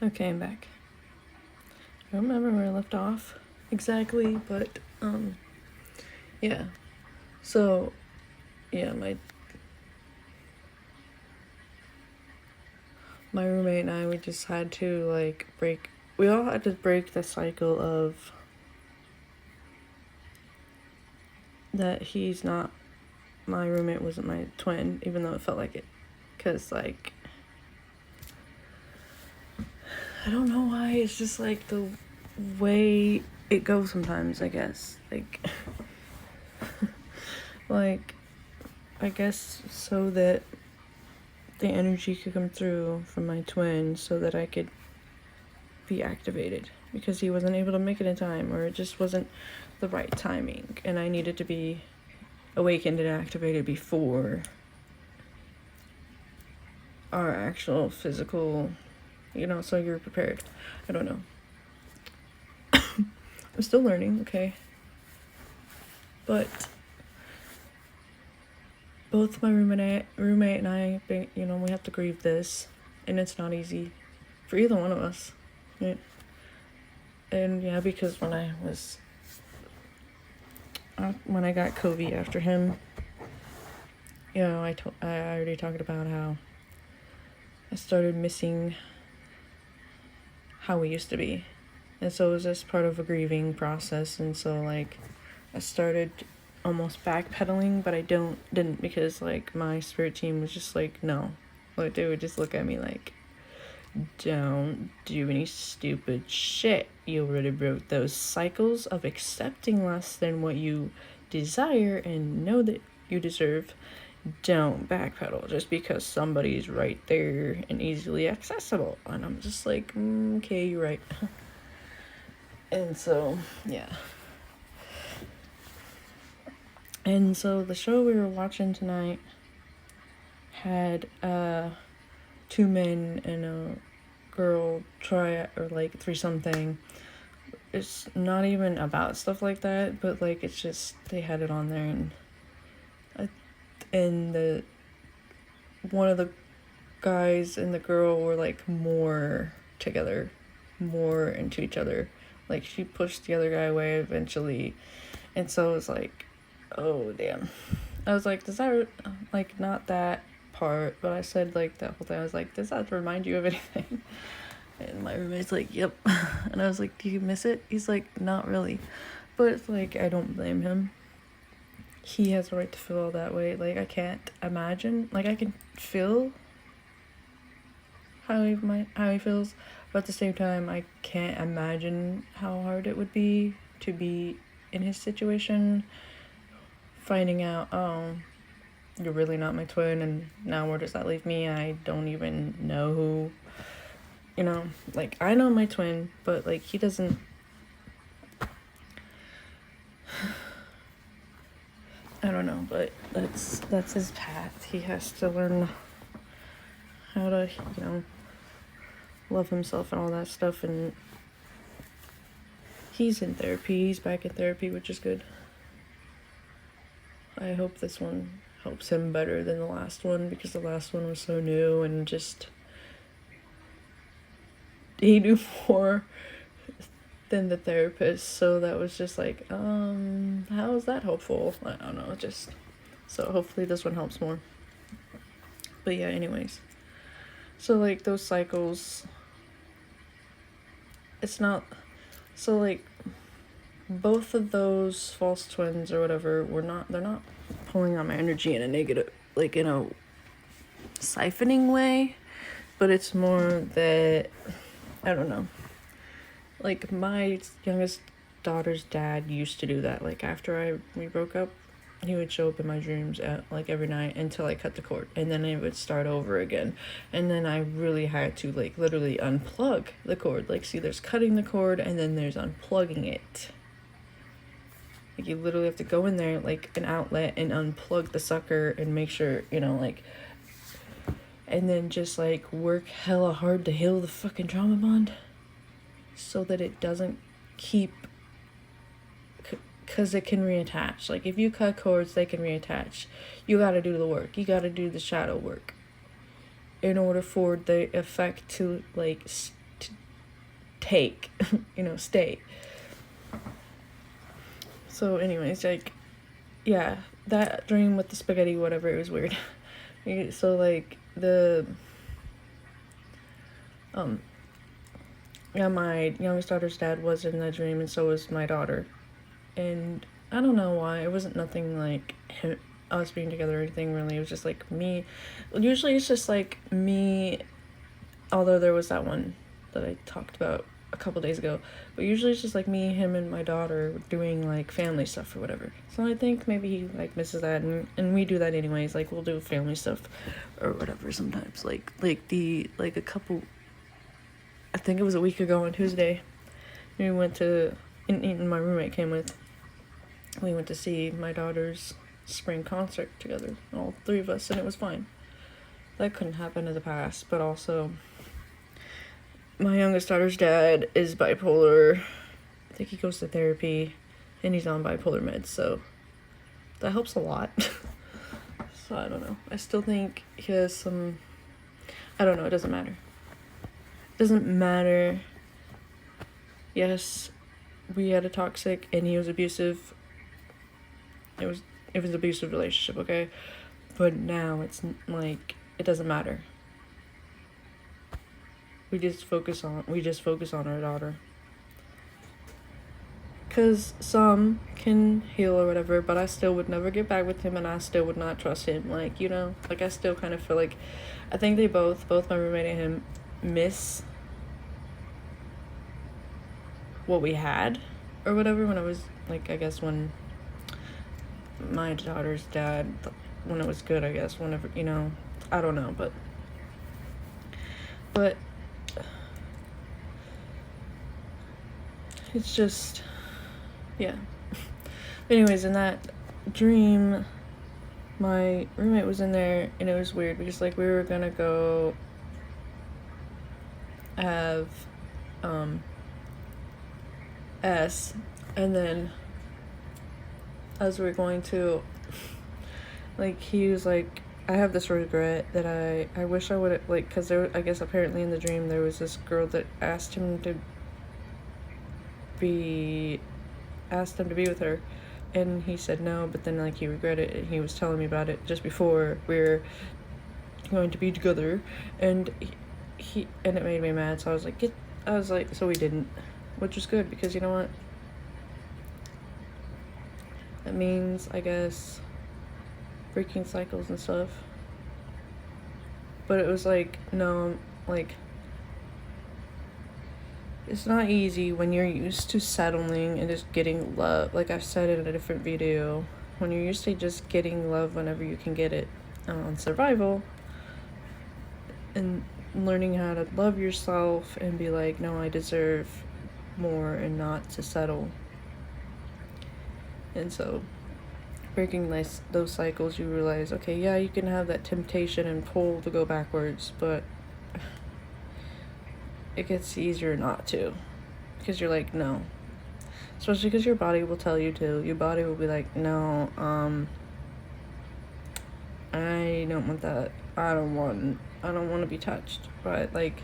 Okay, I'm back. I don't remember where I left off exactly, but yeah. So yeah, my roommate and I, we just had to like break. We all had to break the cycle of that he's not my roommate, wasn't my twin, even though it felt like it, cause like I don't know why, it's just like the way it goes sometimes, I guess. Like I guess so that the energy could come through from my twin so that I could be activated, because he wasn't able to make it in time, or it just wasn't the right timing, and I needed to be awakened and activated before our actual physical, so you're prepared. I don't know. I'm still learning, okay? But both my roommate and I, we have to grieve this, and it's not easy for either one of us. Right? And yeah, because when I got COVID after him, I already talked about how I started missing how we used to be. And so it was just part of a grieving process, and so like I started almost backpedaling, but I didn't because like my spirit team was just like, no. Like they would just look at me like, don't do any stupid shit. You already broke those cycles of accepting less than what you desire and know that you deserve. Don't backpedal just because somebody's right there and easily accessible. And I'm just like, okay, you're right. And so, yeah. And so the show we were watching tonight had two men and a girl try, or like threesome thing. It's not even about stuff like that, but like it's just they had it on there, and the one of the guys and the girl were like more together, more into each other. Like she pushed the other guy away eventually, and so it was like, oh damn. I was like, does that like not that part? But I said like that whole thing. I was like, does that remind you of anything? And my roommate's like, yep. And I was like, do you miss it? He's like, not really. But it's like, I don't blame him. He has a right to feel that way. Like I can't imagine. Like I can feel how he feels, but at the same time I can't imagine how hard it would be to be in his situation, finding out, oh, you're really not my twin, and now where does that leave me? I don't even know who, like I know my twin, but like he doesn't. I don't know, but that's his path. He has to learn how to, love himself and all that stuff, and he's in therapy. He's back in therapy, which is good. I hope this one helps him better than the last one, because the last one was so new and just he knew more than the therapist, so that was just like, how is that helpful? I don't know, just so hopefully this one helps more. But yeah, anyways, so like those cycles, it's not so like both of those false twins or whatever they're not pulling on my energy in a negative, like in a siphoning way, but it's more that I don't know, like my youngest daughter's dad used to do that. Like after we broke up, he would show up in my dreams at like every night until I cut the cord, and then it would start over again. And then I really had to like literally unplug the cord. Like see, there's cutting the cord and then there's unplugging it. Like you literally have to go in there like an outlet and unplug the sucker and make sure, like, and then just like work hella hard to heal the fucking trauma bond so that it doesn't keep, because it can reattach. Like if you cut cords, they can reattach. You got to do the work. You got to do the shadow work in order for the effect to like take, stay. So anyways, like, yeah, that dream with the spaghetti, whatever, it was weird. So like yeah, my youngest daughter's dad was in the dream, and so was my daughter. And I don't know why, it wasn't nothing like us being together or anything really. It was just like me. Usually it's just like me, although there was that one that I talked about a couple days ago, but usually it's just like me, him, and my daughter doing like family stuff or whatever. So I think maybe he like misses that, and we do that anyways. Like we'll do family stuff or whatever sometimes. Like a couple, I think it was a week ago on Tuesday, we went to, and my roommate came with, we went to see my daughter's spring concert together, all three of us, and it was fine. That couldn't happen in the past, but also my youngest daughter's dad is bipolar. I think he goes to therapy, and he's on bipolar meds, so that helps a lot. So I don't know. I still think he has some, I don't know, it doesn't matter. It doesn't matter. Yes, we had a toxic, and he was abusive. It was an abusive relationship, okay? But now it's like, it doesn't matter. We just focus on our daughter. Because some can heal or whatever, but I still would never get back with him, and I still would not trust him. Like, like I still kind of feel like, I think they both my roommate and him, miss what we had or whatever when I was, like, I guess when my daughter's dad, when it was good, I guess, whenever, I don't know, but it's just, yeah. Anyways, in that dream, my roommate was in there, and it was weird because, like, we were gonna go have and then as we were going to, like, he was like, I have this regret that I wish I would have, like, because there, I guess apparently in the dream there was this girl that asked him to be with her, and he said no, but then, like, he regretted it, and he was telling me about it just before we were going to be together, and and it made me mad, so I was like, so we didn't, which was good, because you know what, that means, I guess, breaking cycles and stuff. But it was like, no, like, it's not easy when you're used to settling and just getting love. Like I've said in a different video, when you're used to just getting love whenever you can get it on survival, and learning how to love yourself and be like, no, I deserve more, and not to settle. And so breaking those cycles, you realize, okay, yeah, you can have that temptation and pull to go backwards, but it gets easier not to, because you're like, no. Especially because your body will tell you to. Your body will be like, no, I don't want that. I don't want to be touched. But, like,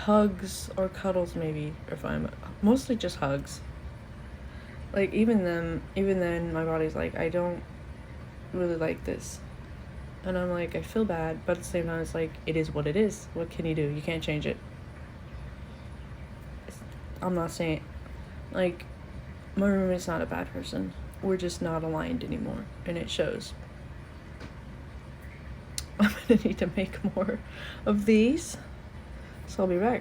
hugs or cuddles maybe are fine, but mostly just hugs. Like, even then, my body's like, I don't really like this. And I'm like, I feel bad, but at the same time, it's like, it is what it is. What can you do? You can't change it. I'm not saying, like, my roommate's not a bad person. We're just not aligned anymore, and it shows. I'm gonna need to make more of these, so I'll be back.